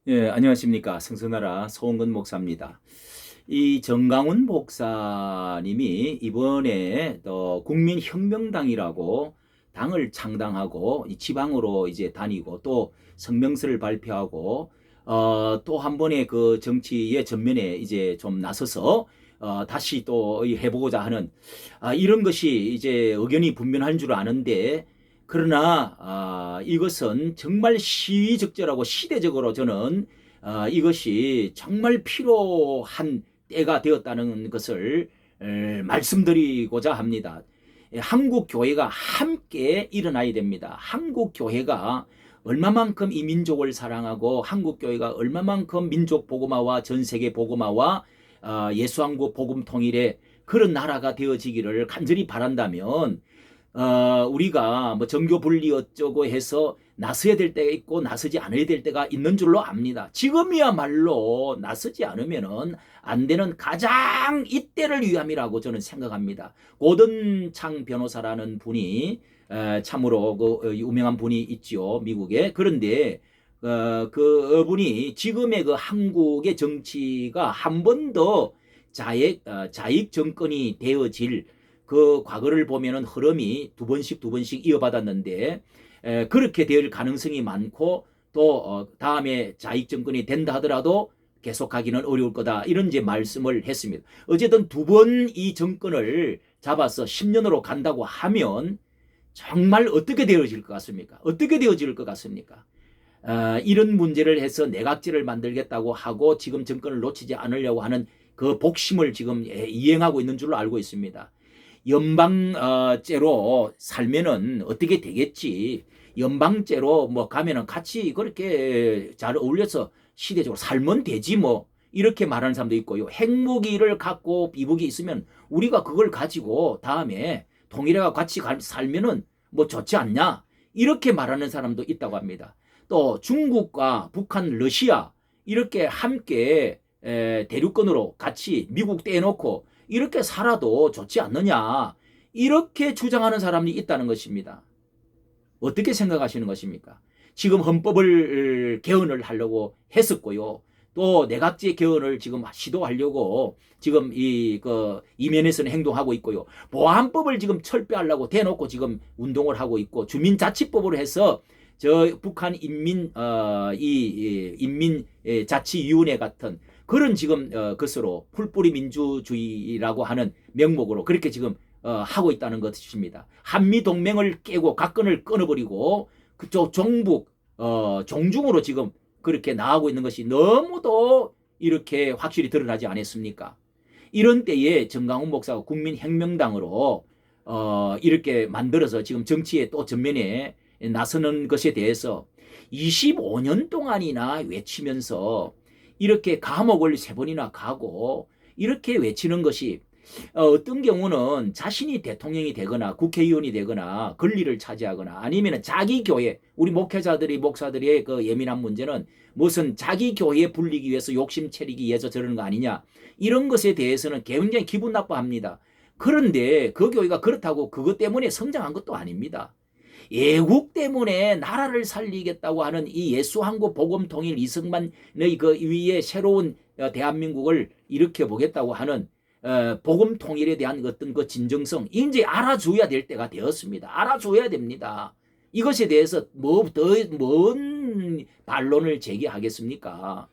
예, 안녕하십니까. 성서나라 소원근 목사입니다. 이 정강훈 목사님이 이번에 또 국민혁명당이라고 당을 창당하고 이 지방으로 이제 다니고 또 성명서를 발표하고 또 한 번의 그 정치의 전면에 이제 좀 나서서 다시 또 해보고자 하는 이런 것이 이제 의견이 분분한 줄 아는데 그러나 이것은 정말 시의적절하고 시대적으로 저는 이것이 정말 필요한 때가 되었다는 것을 말씀드리고자 합니다. 한국 교회가 함께 일어나야 됩니다. 한국 교회가 얼마만큼 이 민족을 사랑하고 한국 교회가 얼마만큼 민족 복음화와 전 세계 복음화와 예수한국 복음 통일의 그런 나라가 되어지기를 간절히 바란다면 우리가 뭐 정교 분리 어쩌고 해서 나서야 될 때가 있고 나서지 않아야 될 때가 있는 줄로 압니다. 지금이야말로 나서지 않으면은 안 되는 가장 이때를 위함이라고 저는 생각합니다. 고든창 변호사라는 분이 참으로 그 유명한 분이 있죠, 미국에. 그런데 그분이 지금의 그 한국의 정치가 한 번 더 자익 정권이 되어질 그 과거를 보면은 흐름이 두 번씩 이어받았는데 그렇게 될 가능성이 많고 또 다음에 자익 정권이 된다 하더라도 계속하기는 어려울 거다 이런 이제 말씀을 했습니다. 어쨌든 두 번 이 정권을 잡아서 10년으로 간다고 하면 정말 어떻게 되어질 것 같습니까? 어떻게 되어질 것 같습니까? 이런 문제를 해서 내각제를 만들겠다고 하고 지금 정권을 놓치지 않으려고 하는 그 복심을 지금 이행하고 있는 줄로 알고 있습니다. 연방제로 살면은 어떻게 되겠지. 연방제로 뭐 가면은 같이 그렇게 잘 어울려서 시대적으로 살면 되지 뭐. 이렇게 말하는 사람도 있고요. 핵무기를 갖고 비무기 있으면 우리가 그걸 가지고 다음에 통일해가 같이 살면은 뭐 좋지 않냐. 이렇게 말하는 사람도 있다고 합니다. 또 중국과 북한, 러시아 이렇게 함께 대륙권으로 같이 미국 떼놓고 이렇게 살아도 좋지 않느냐 이렇게 주장하는 사람이 있다는 것입니다. 어떻게 생각하시는 것입니까? 지금 헌법을 개헌을 하려고 했었고요. 또 내각제 개헌을 지금 시도하려고 지금 이면에서는 행동하고 있고요. 보안법을 지금 철폐하려고 대놓고 지금 운동을 하고 있고 주민자치법으로 해서 저 북한 인민자치위원회 같은 그런 지금 것으로 풀뿌리 민주주의라고 하는 명목으로 그렇게 지금 하고 있다는 것입니다. 한미 동맹을 깨고 각건을 끊어버리고 그쪽 종북 종중으로 지금 그렇게 나가고 있는 것이 너무도 이렇게 확실히 드러나지 않았습니까? 이런 때에 정강훈 목사가 국민혁명당으로 이렇게 만들어서 지금 정치의 또 전면에 나서는 것에 대해서 25년 동안이나 외치면서 이렇게 감옥을 3번이나 가고 이렇게 외치는 것이 어떤 경우는 자신이 대통령이 되거나 국회의원이 되거나 권리를 차지하거나 아니면 자기 교회 우리 목사들의 그 예민한 문제는 무슨 자기 교회에 불리기 위해서 욕심 채리기 위해서 저러는 거 아니냐 이런 것에 대해서는 굉장히 기분 나빠합니다. 그런데 그 교회가 그렇다고 그것 때문에 성장한 것도 아닙니다. 애국 때문에 나라를 살리겠다고 하는 이 예수한국 복음통일 이승만의 그 위에 새로운 대한민국을 일으켜 보겠다고 하는 복음통일에 대한 어떤 그 진정성 이제 알아줘야 될 때가 되었습니다. 알아줘야 됩니다. 이것에 대해서 뭐 더 뭔 반론을 제기하겠습니까?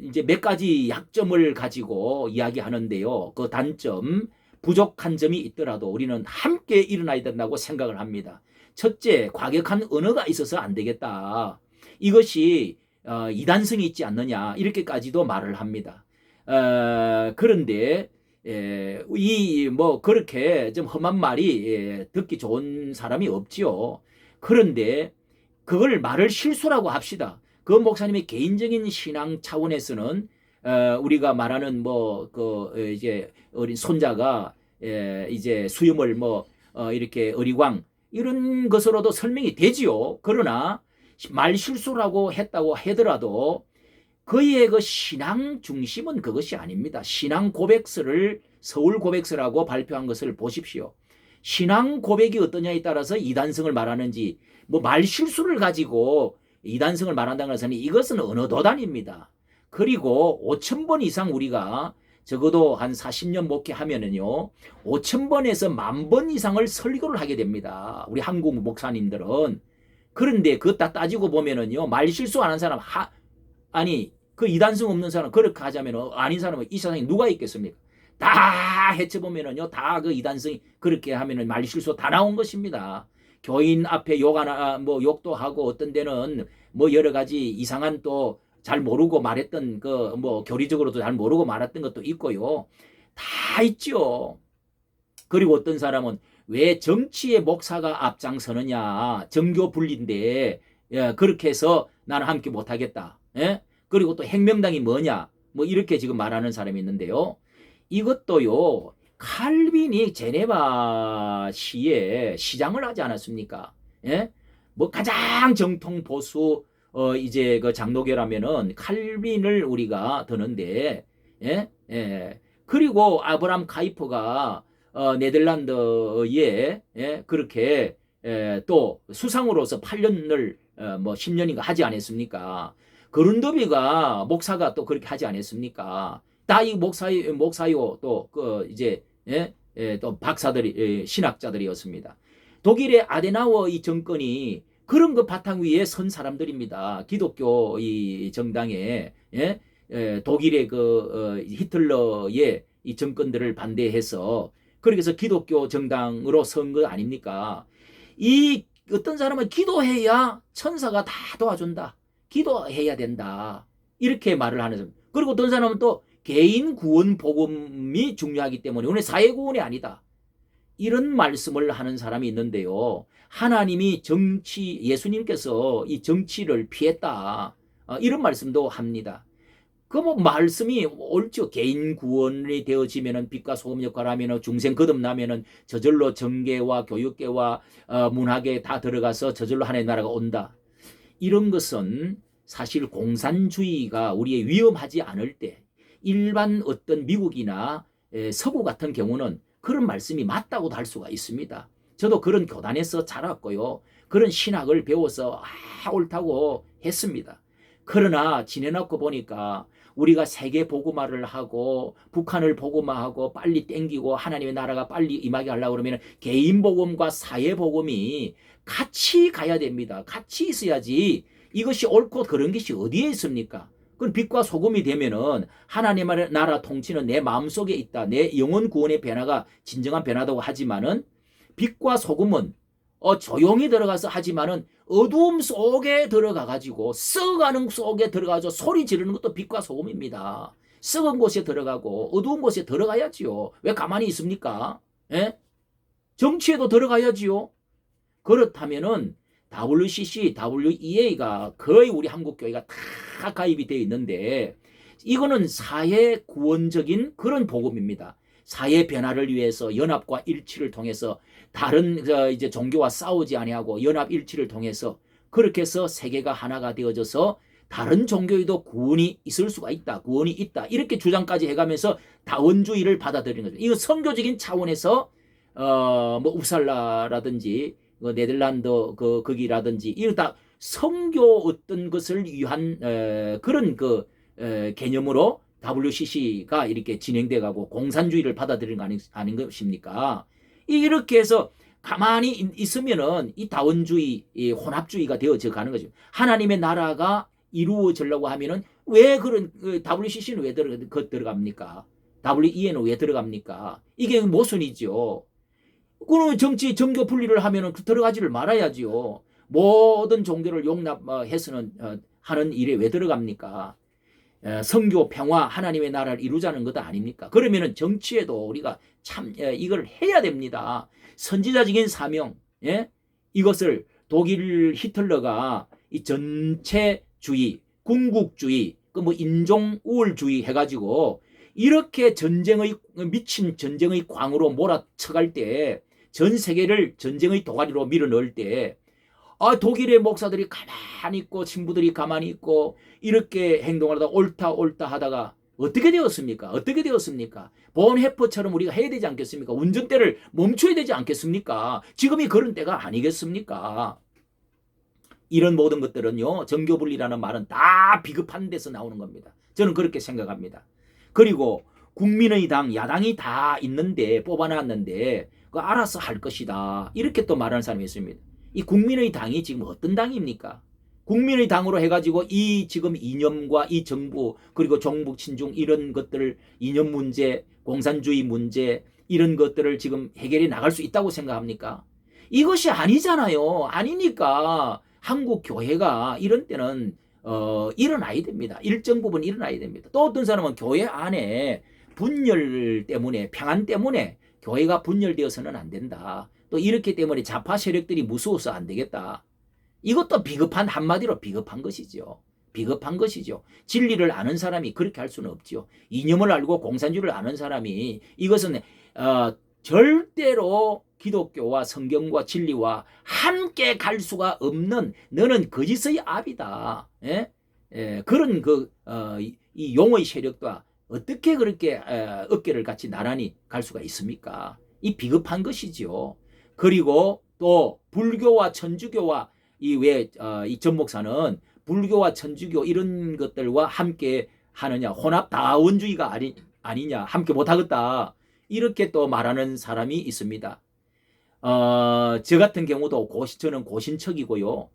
이제 몇 가지 약점을 가지고 이야기하는데요. 그 단점 부족한 점이 있더라도 우리는 함께 일어나야 된다고 생각을 합니다. 첫째, 과격한 언어가 있어서 안 되겠다. 이것이 이단성이 있지 않느냐 이렇게까지도 말을 합니다. 그런데 이 뭐 그렇게 좀 험한 말이 듣기 좋은 사람이 없지요. 그런데 그걸 말을 실수라고 합시다. 그 목사님의 개인적인 신앙 차원에서는 우리가 말하는 뭐 그 이제 어린 손자가 이제 수염을 뭐 이렇게 어리광 이런 것으로도 설명이 되지요. 그러나 말 실수라고 했다고 하더라도 그의 그 신앙 중심은 그것이 아닙니다. 신앙 고백서를 서울 고백서라고 발표한 것을 보십시오. 신앙 고백이 어떠냐에 따라서 이단성을 말하는지 뭐 말 실수를 가지고 이단성을 말한다는 것은 이것은 어느 도단입니다. 그리고 5,000번 이상 우리가 적어도 한 40년 목회하면은요, 5,000번에서 10,000번 이상을 설교를 하게 됩니다. 우리 한국 목사님들은. 그런데 그거 딱 따지고 보면은요, 말 실수 안 한 사람, 아니, 그 이단성 없는 사람, 그렇게 하자면 아닌 사람은 이 세상에 누가 있겠습니까? 다 헤쳐보면은요, 다 그 이단성이 그렇게 하면은 말 실수 다 나온 것입니다. 교인 앞에 뭐 욕도 하고 어떤 데는 뭐 여러 가지 이상한 또 잘 모르고 말했던 그 뭐 교리적으로도 잘 모르고 말했던 것도 있고요. 다 있죠. 그리고 어떤 사람은 왜 정치의 목사가 앞장서느냐, 정교 분리인데, 예, 그렇게 해서 나는 함께 못하겠다. 예? 그리고 또 핵명당이 뭐냐, 뭐 이렇게 지금 말하는 사람이 있는데요. 이것도요, 칼빈이 제네바 시에 시장을 하지 않았습니까? 예? 뭐 가장 정통 보수 이제 그 장로교라면은 칼빈을 우리가 드는데, 예? 예. 그리고 아브람 카이퍼가 네덜란드에, 예? 그렇게 또 수상으로서 8년을 뭐 10년인가 하지 않았습니까? 그룬더비가 목사가 또 그렇게 하지 않았습니까? 다 이 목사요 또 그 이제, 예? 예, 또 박사들이, 예, 신학자들이었습니다. 독일의 아데나워 이 정권이 그런 그 바탕 위에 선 사람들입니다. 기독교 이 정당에, 예? 예, 독일의 그 히틀러의 이 정권들을 반대해서 그래서 기독교 정당으로 선 거 아닙니까? 이 어떤 사람은 기도해야 천사가 다 도와준다. 기도해야 된다. 이렇게 말을 하는 사람. 그리고 어떤 사람은 또 개인 구원 복음이 중요하기 때문에 오늘 사회 구원이 아니다. 이런 말씀을 하는 사람이 있는데요. 하나님이 예수님께서 이 정치를 피했다. 이런 말씀도 합니다. 그 뭐 말씀이 옳죠. 개인 구원이 되어지면은 빛과 소금 역할을 하면은 중생 거듭나면은 저절로 정계와 교육계와 문학에 다 들어가서 저절로 하나님의 나라가 온다. 이런 것은 사실 공산주의가 우리의 위험하지 않을 때 일반 어떤 미국이나 서구 같은 경우는 그런 말씀이 맞다고도 할 수가 있습니다. 저도 그런 교단에서 자랐고요. 그런 신학을 배워서 옳다고 했습니다. 그러나 지내놓고 보니까 우리가 세계 복음화를 하고 북한을 복음화하고 빨리 땡기고 하나님의 나라가 빨리 임하게 하려고 그러면 개인 복음과 사회 복음이 같이 가야 됩니다. 같이 있어야지 이것이 옳고 그런 것이 어디에 있습니까? 그럼 빛과 소금이 되면은 하나님의 나라 통치는 내 마음속에 있다. 내 영혼 구원의 변화가 진정한 변화다고 하지만은 빛과 소금은 조용히 들어가서 하지만은 어두움 속에 들어가 가지고 썩어가는 속에 들어가서 소리 지르는 것도 빛과 소금입니다. 썩은 곳에 들어가고 어두운 곳에 들어가야지요. 왜 가만히 있습니까? 예? 정치에도 들어가야지요. 그렇다면은 WCC, WEA가 거의 우리 한국 교회가 다 가입이 되어 있는데 이거는 사회 구원적인 그런 복음입니다. 사회 변화를 위해서 연합과 일치를 통해서 다른 이제 종교와 싸우지 아니하고 연합 일치를 통해서 그렇게 해서 세계가 하나가 되어져서 다른 종교에도 구원이 있을 수가 있다. 구원이 있다. 이렇게 주장까지 해가면서 다원주의를 받아들이는 거죠. 이건 선교적인 차원에서 뭐 우살라라든지 네덜란드 거기라든지 이거 다 선교 어떤 것을 위한 그런 그 개념으로 WCC가 이렇게 진행돼가고 공산주의를 받아들이는 거 아닌 것입니까? 이렇게 해서 가만히 있으면은 이 다원주의, 이 혼합주의가 되어져 가는 거죠. 하나님의 나라가 이루어지려고 하면은 왜 그런 WCC는 왜 들어갑니까? WEA는 왜 들어갑니까? 이게 모순이죠. 그럼 정치 정교 분리를 하면은 들어가지를 말아야지요. 모든 종교를 용납해서는 하는 일에 왜 들어갑니까? 성교 평화 하나님의 나라를 이루자는 것 아닙니까? 그러면은 정치에도 우리가 참 이걸 해야 됩니다. 선지자적인 사명, 예? 이것을 독일 히틀러가 이 전체주의, 군국주의, 그 뭐 인종 우월주의 해가지고 이렇게 미친 전쟁의 광으로 몰아쳐갈 때 전 세계를 전쟁의 도가니로 밀어넣을 때 독일의 목사들이 가만히 있고 신부들이 가만히 있고 이렇게 행동하다가 옳다 하다가 어떻게 되었습니까? 어떻게 되었습니까? 본헤퍼처럼 우리가 해야 되지 않겠습니까? 운전대를 멈춰야 되지 않겠습니까? 지금이 그런 때가 아니겠습니까? 이런 모든 것들은요, 정교분리라는 말은 다 비겁한 데서 나오는 겁니다. 저는 그렇게 생각합니다. 그리고 국민의 당, 야당이 다 있는데, 뽑아놨는데, 그 알아서 할 것이다. 이렇게 또 말하는 사람이 있습니다. 이 국민의 당이 지금 어떤 당입니까? 국민의 당으로 해가지고 이 지금 이념과 이 정부, 그리고 종북 친중 이런 것들을, 이념 문제, 공산주의 문제, 이런 것들을 지금 해결해 나갈 수 있다고 생각합니까? 이것이 아니잖아요. 아니니까 한국 교회가 이런 때는 일어나야 됩니다. 일정 부분 일어나야 됩니다. 또 어떤 사람은 교회 안에 분열 때문에, 평안 때문에 교회가 분열되어서는 안 된다. 또 이렇기 때문에 좌파 세력들이 무서워서 안 되겠다. 이것도 비겁한, 한마디로 비겁한 것이죠. 비겁한 것이죠. 진리를 아는 사람이 그렇게 할 수는 없죠. 이념을 알고 공산주의를 아는 사람이 이것은 절대로 기독교와 성경과 진리와 함께 갈 수가 없는, 너는 거짓의 압이다. 예? 그런 이 용의 세력과 어떻게 그렇게 어깨를 같이 나란히 갈 수가 있습니까? 이 비겁한 것이죠. 그리고 또 불교와 천주교와 이 전 목사는 불교와 천주교 이런 것들과 함께 하느냐, 혼합 다원주의가 아니냐, 함께 못하겠다, 이렇게 또 말하는 사람이 있습니다. 저 같은 경우도 저는 고신척이고요.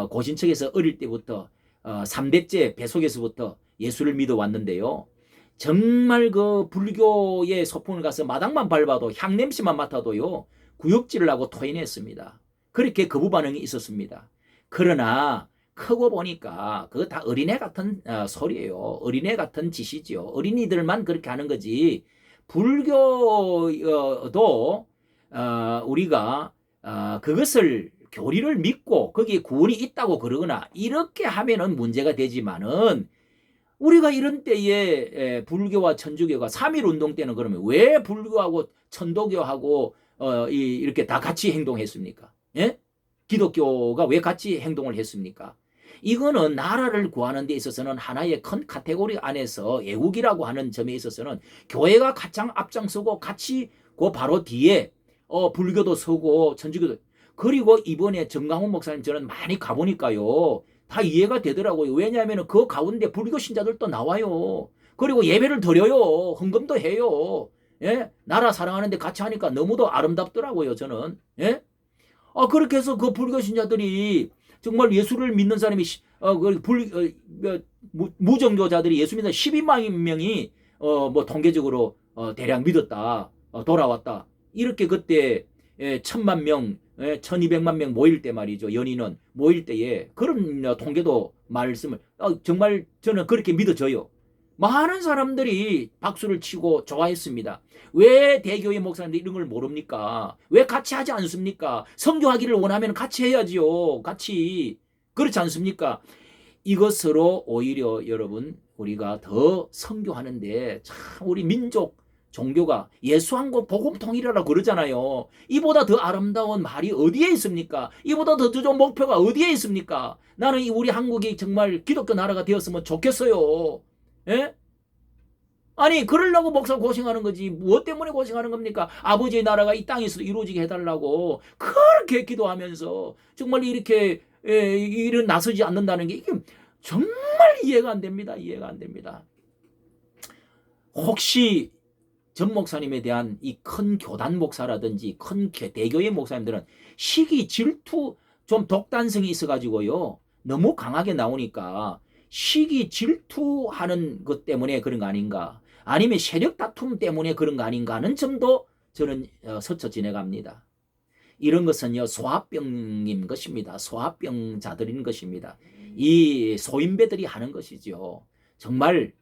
고신척에서 어릴 때부터 3대째 배속에서부터 예수를 믿어왔는데요. 정말 그 불교의 소풍을 가서 마당만 밟아도, 향냄새만 맡아도요, 구역질을 하고 토해냈습니다. 그렇게 거부 반응이 있었습니다. 그러나 크고 보니까 그거 다 어린애 같은 소리예요. 어린애 같은 짓이죠. 어린이들만 그렇게 하는 거지. 불교도 우리가 그것을, 교리를 믿고 거기에 구원이 있다고 그러거나 이렇게 하면은 문제가 되지만은, 우리가 이런 때에 불교와 천주교가 3.1운동 때는 그러면 왜 불교하고 천도교하고 이렇게 다 같이 행동했습니까? 예? 기독교가 왜 같이 행동을 했습니까? 이거는 나라를 구하는 데 있어서는 하나의 큰 카테고리 안에서 애국이라고 하는 점에 있어서는 교회가 가장 앞장서고 같이 그 바로 뒤에 불교도 서고 천주교도. 그리고 이번에 정강훈 목사님 저는 많이 가보니까요, 다 이해가 되더라고요. 왜냐하면 그 가운데 불교 신자들도 나와요. 그리고 예배를 드려요. 헌금도 해요. 예? 나라 사랑하는데 같이 하니까 너무도 아름답더라고요, 저는. 예? 그렇게 해서 그 불교 신자들이, 정말 예수를 믿는 사람이 무정교자들이 예수 믿는 12만 명이 뭐 통계적으로 대략 믿었다, 돌아왔다. 이렇게 그때 1,000만 명, 1,200만 명 모일 때 말이죠. 연인은 모일 때에 그런 통계도 말씀을, 정말 저는 그렇게 믿어져요. 많은 사람들이 박수를 치고 좋아했습니다. 왜 대교회 목사님들 이런 걸 모릅니까? 왜 같이 하지 않습니까? 선교하기를 원하면 같이 해야지요. 같이. 그렇지 않습니까? 이것으로 오히려 여러분, 우리가 더 선교하는데 참 우리 민족 종교가 예수한국 복음 통일하라 그러잖아요. 이보다 더 아름다운 말이 어디에 있습니까? 이보다 더 좋은 목표가 어디에 있습니까? 나는 우리 한국이 정말 기독교 나라가 되었으면 좋겠어요. 예? 아니, 그러려고 목사 고생하는 거지. 무엇 때문에 고생하는 겁니까? 아버지의 나라가 이 땅에서도 이루어지게 해달라고 그렇게 기도하면서 정말 이렇게 일은 나서지 않는다는 게, 이게 정말 이해가 안 됩니다. 이해가 안 됩니다. 혹시 전 목사님에 대한 이 큰 교단 목사라든지 큰 대교회 목사님들은 시기, 질투, 좀 독단성이 있어가지고요, 너무 강하게 나오니까 시기, 질투하는 것 때문에 그런 거 아닌가, 아니면 세력 다툼 때문에 그런 거 아닌가 하는 점도 저는 스쳐 지내갑니다. 이런 것은요, 소화병인 것입니다. 소화병자들인 것입니다. 이 소인배들이 하는 것이죠. 정말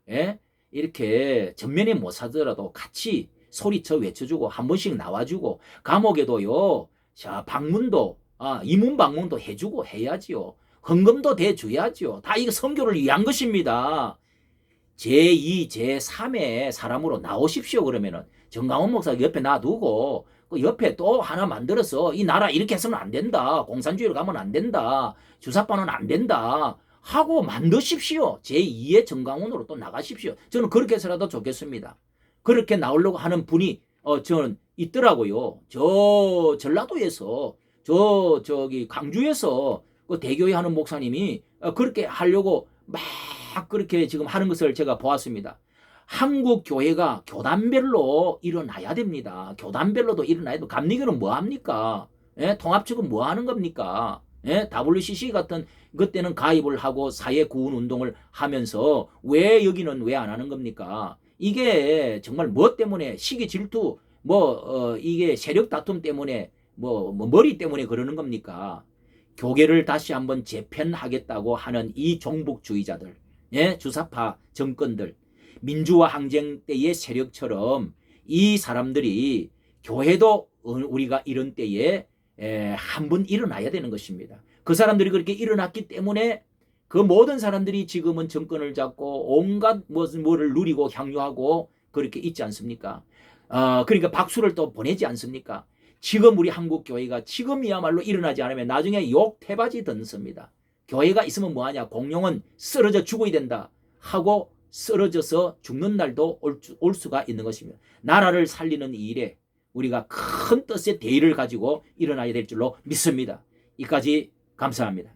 이렇게 전면에 못 사더라도 같이 소리쳐 외쳐주고 한 번씩 나와주고, 감옥에도요, 자, 방문도 이문 방문도 해주고 해야지요. 헌금도 대줘야지요. 다 이거 선교를 위한 것입니다. 제2, 제3의 사람으로 나오십시오. 그러면은 정강훈 목사 옆에 놔두고 그 옆에 또 하나 만들어서 이 나라 이렇게 해서는 안 된다, 공산주의로 가면 안 된다, 주사파는 안 된다 하고 만드십시오. 제2의 정강훈으로 또 나가십시오. 저는 그렇게 해서라도 좋겠습니다. 그렇게 나오려고 하는 분이 저는 있더라고요. 저 전라도에서, 저기 광주에서 그 대교회 하는 목사님이 그렇게 하려고 막 그렇게 지금 하는 것을 제가 보았습니다. 한국 교회가 교단별로 일어나야 됩니다. 교단별로도 일어나야 돼요. 감리교는 뭐 합니까? 예? 통합측은 뭐 하는 겁니까? 예? WCC 같은 그때는 가입을 하고 사회 구원 운동을 하면서 왜 여기는 왜 안 하는 겁니까? 이게 정말 뭐 때문에 시기 질투 이게 세력 다툼 때문에 머리 때문에 그러는 겁니까? 교계를 다시 한번 재편하겠다고 하는 이 종북주의자들, 예? 주사파 정권들, 민주화 항쟁 때의 세력처럼 이 사람들이 교회도 우리가 이런 때에 한번 일어나야 되는 것입니다. 그 사람들이 그렇게 일어났기 때문에 그 모든 사람들이 지금은 정권을 잡고 온갖 뭐를 누리고 향유하고 그렇게 있지 않습니까? 그러니까 박수를 또 보내지 않습니까? 지금 우리 한국 교회가 지금이야말로 일어나지 않으면 나중에 욕 태바지 던습니다. 교회가 있으면 뭐하냐? 공룡은 쓰러져 죽어야 된다 하고 쓰러져서 죽는 날도 올 수가 있는 것입니다. 나라를 살리는 이 일에 우리가 큰 뜻의 대의를 가지고 일어나야 될 줄로 믿습니다. 이까지 감사합니다.